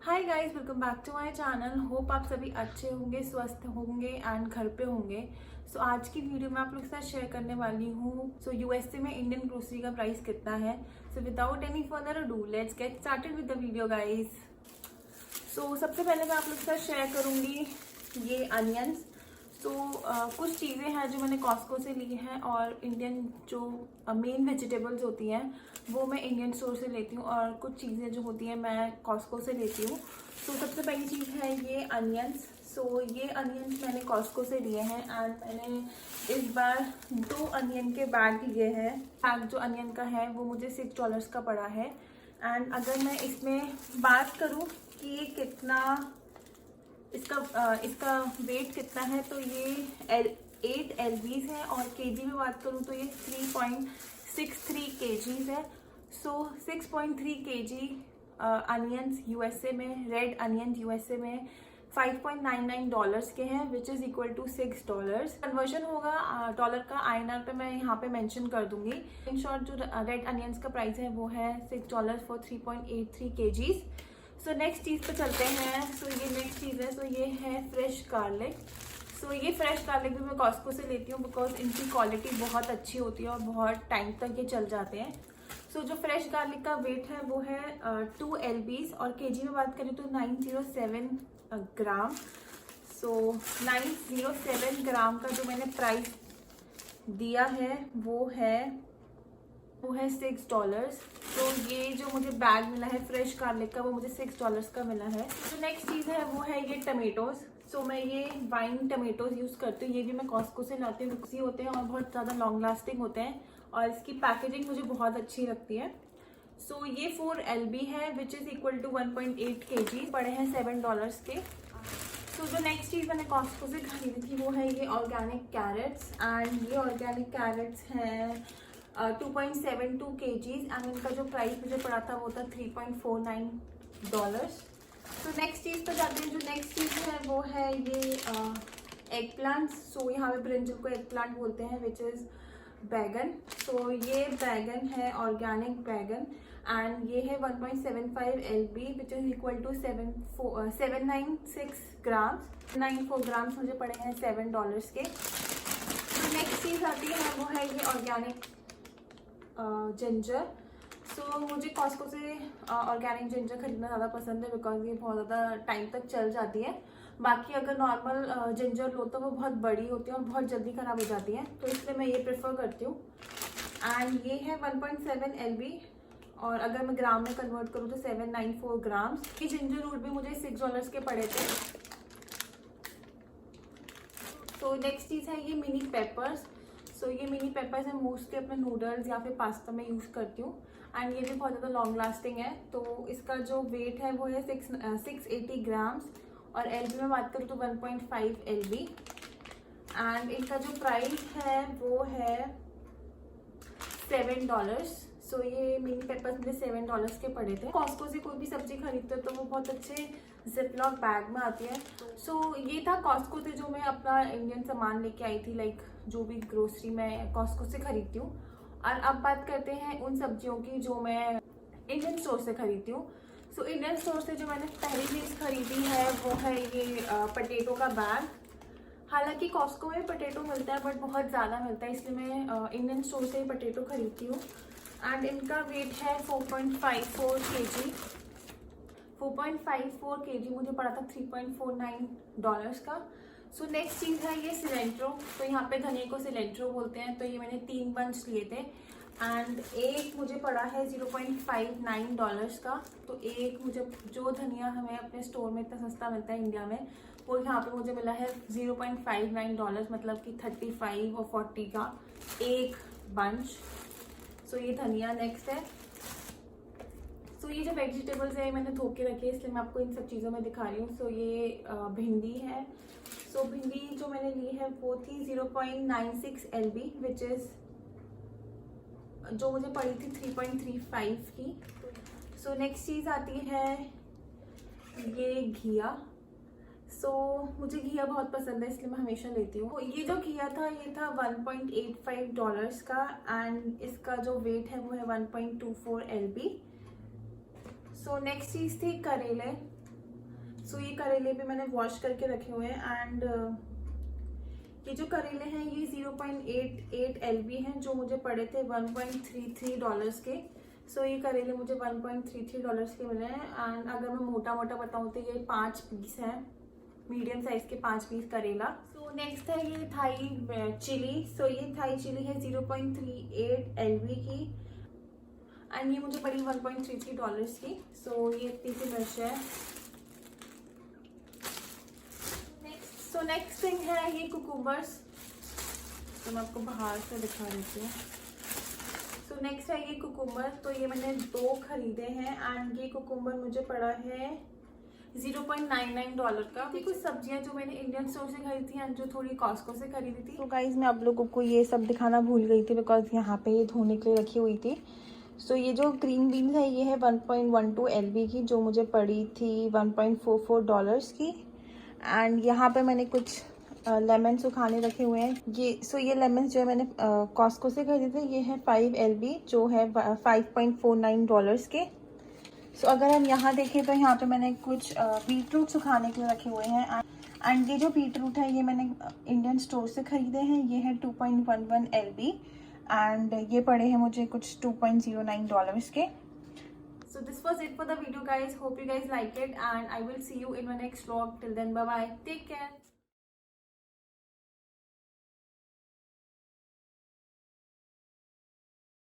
Hi guys, welcome back to my channel. Hope आप सभी अच्छे होंगे, स्वस्थ होंगे एंड घर पे होंगे। सो आज की वीडियो में आप लोग के साथ शेयर करने वाली हूँ यूएसए में इंडियन ग्रोसरी का प्राइस कितना है। So without any further ado let's get started with the video guys. So सबसे पहले मैं आप लोग के साथ शेयर करूँगी ये अनियंस। कुछ चीज़ें हैं जो मैंने कॉस्को से ली हैं और इंडियन जो मेन वेजिटेबल्स होती हैं वो मैं इंडियन स्टोर से लेती हूँ और कुछ चीज़ें जो होती हैं मैं कॉस्को से लेती हूँ। सबसे पहली चीज़ है ये अनियंस। ये अनियंस मैंने कॉस्को से लिए हैं एंड मैंने इस बार 2 अनियन के बैग लिए हैं। बैग जो अनियन का है वो मुझे $6 का पड़ा है। एंड अगर मैं इसमें बात करूँ कि ये कितना इसका वेट कितना है, तो ये 8 LBs है और केजी में बात करूँ तो ये 3.63 kgs है। 6.3 kg अनियंस यूएसए में, रेड अनियंस यूएसए में $5.99 के हैं, which is equal to $6। Conversion होगा डॉलर का INR पे मैं यहाँ पे मेंशन कर दूंगी। इन शॉर्ट जो रेड अनियंस का प्राइस है वो है $6 फॉर 3.83 kgs। नेक्स्ट चीज़ पे चलते हैं। ये नेक्स्ट चीज़ है, ये है फ्रेश गार्लिक। ये फ्रेश गार्लिक भी मैं कॉस्को से लेती हूँ बिकॉज इनकी क्वालिटी बहुत अच्छी होती है और बहुत टाइम तक ये चल जाते हैं। जो फ्रेश गार्लिक का वेट है वो है 2 LBs और केजी में बात करें तो 907 ग्राम। 907 ग्राम का जो मैंने प्राइस दिया है वो है $6। ये जो मुझे बैग मिला है फ्रेश गार्लिक का वो मुझे $6 का मिला है। नेक्स्ट चीज़ है वो है ये टमेटोज। मैं ये वाइन टमेटोज यूज़ करती हूँ। ये भी मैं कॉस्को से लाती हूँ। मिक्सी होते हैं और बहुत ज़्यादा लॉन्ग लास्टिंग होते हैं और इसकी पैकेजिंग मुझे बहुत अच्छी लगती है। ये 4 LB है which is equal to 1.8 kg, पड़े हैं $7 के। जो नेक्स्ट चीज़ मैंने कॉस्को से खरीदी थी वो है ये ऑर्गेनिक कैरेट्स एंड ये ऑर्गेनिक कैरेट्स हैं 2.72 kgs एंड इनका जो प्राइस मुझे पड़ा था वो था $3.49। नेक्स्ट चीज़ पर जाते हैं। जो नेक्स्ट चीज़ है वो है ये एग प्लांट्स। यहाँ पे ब्रिंजल को एग प्लांट बोलते हैं विच इज़ बैगन। ये बैगन है ऑर्गेनिक बैगन एंड ये है 1.75 LB which is equal to 796 grams. 94 grams मुझे पड़े हैं $7 के। नेक्स्ट चीज़ आती है वो है ये ऑर्गेनिक जिंजर। मुझे कॉस्को से ऑर्गेनिक जिंजर खरीदना ज़्यादा पसंद है बिकॉज ये बहुत ज़्यादा टाइम तक चल जाती है। बाकी अगर नॉर्मल जिंजर लो तो वो बहुत बड़ी होती है और बहुत जल्दी ख़राब हो जाती है, तो इसलिए मैं ये प्रेफर करती हूँ। एंड ये है 1.7 LB और अगर मैं ग्राम में कन्वर्ट करूँ तो 794 ग्राम्स। ये जिंजर रूट भी मुझे $6 के पड़े थे। नेक्स्ट चीज़ है ये मिनी पेपर्स। ये मिनी पेपर्स है मोस्टली अपने नूडल्स या फिर पास्ता में यूज़ करती हूँ एंड ये भी बहुत ज़्यादा लॉन्ग लास्टिंग है। इसका जो वेट है वो है 680 ग्राम्स और LB में बात करूँ तो 1.5 LB एंड इनका जो प्राइस है वो है $7। ये मिनी पेपर्स मुझे $7 के पड़े थे। कॉस्को से कोई भी सब्जी खरीदते हो तो वो बहुत अच्छे जिपलॉक बैग में आती है। ये था कॉस्को से जो मैं अपना इंडियन सामान लेके आई थी, लाइक जो भी ग्रोसरी मैं कॉस्को से खरीदती हूँ। और अब बात करते हैं उन सब्जियों की जो मैं इंडियन स्टोर से खरीदती हूँ। इंडियन स्टोर से जो मैंने पहली चीज़ खरीदी है वो है ये पटेटो का बैग। हालांकि कॉस्को में पटेटो मिलता है बट बहुत ज़्यादा मिलता है, इसलिए मैं इंडियन स्टोर से ही पटेटो खरीदती हूँ। एंड इनका वेट है 4.54 kg। 4.54 kg मुझे पड़ा था $3.49 का। नेक्स्ट चीज़ है ये सिलेंट्रो। यहाँ पे धनिया को सिलेंट्रो बोलते हैं। ये मैंने 3 बंच लिए थे एंड एक मुझे पड़ा है $0.59 का। एक मुझे जो धनिया हमें अपने स्टोर में इतना सस्ता मिलता है इंडिया में, वो यहाँ पे मुझे मिला है $0.59, मतलब कि 35 और 40 का एक बंच। ये धनिया नेक्स्ट है। ये जो वेजिटेबल्स है मैंने धो के रखे, इसलिए मैं आपको इन सब चीज़ों में दिखा रही हूँ। ये भिंडी है। भिंडी जो मैंने ली है वो थी 0.96 LB विच इज़ जो मुझे पड़ी थी 3.35 की। नेक्स्ट चीज़ आती है ये घिया। मुझे घिया बहुत पसंद है इसलिए मैं हमेशा लेती हूँ। ये जो घिया था ये था $1.85 का एंड इसका जो वेट है वो है 1.24 LB। नेक्स्ट चीज़ थी करेले। सो ये करेले भी मैंने वॉश करके रखे हुए हैं एंड ये जो करेले हैं ये 0.88 LB हैं जो मुझे पड़े थे $1.33 के। सो ये करेले मुझे $1.33 के मिले हैं एंड अगर मैं मोटा मोटा बताऊँ तो ये 5 पीस हैं, मीडियम साइज के 5 पीस करेला। सो नेक्स्ट है ये थाई चिली। सो ये थाई चिली है 0.38 LB की एंड ये मुझे पड़ी $1.33 की। सो ये इतनी सी मिर्च है। सो नेक्स्ट थिंग है ये कुकुम्बर्स, तो मैं आपको बाहर से दिखा देती हूँ। सो नेक्स्ट है ये कुकुम्बर, तो ये मैंने 2 खरीदे हैं एंड ये कुकुम्बर मुझे पड़ा है $0.99 का। ये कुछ सब्जियां जो मैंने इंडियन स्टोर से खरीदी थी एंड जो थोड़ी कॉस्को से खरीदी थी। तो गाइज मैं आप लोगों को ये सब दिखाना भूल गई थी बिकॉज यहाँ पे ये धोने के लिए रखी हुई थी। सो ये जो ग्रीन बीन्स है ये है 1.12 LB की जो मुझे पड़ी थी $1.44 की। एंड यहाँ पे मैंने कुछ लेमन सुखाने रखे हुए हैं। ये लेमन जो है मैंने कॉस्को से खरीदे थे, ये है 5 LB जो है $5.49 के। सो अगर हम यहाँ देखें तो यहाँ पे मैंने कुछ बीटरूट सुखाने के लिए रखे हुए हैं एंड ये जो बीटरूट है ये मैंने इंडियन स्टोर से खरीदे हैं। ये है 2.11 LB एंड ये पड़े हैं मुझे कुछ $2.09 के। So this was it for the video guys. Hope you guys like it and I will see you in my next vlog. Till then, bye bye. Take care.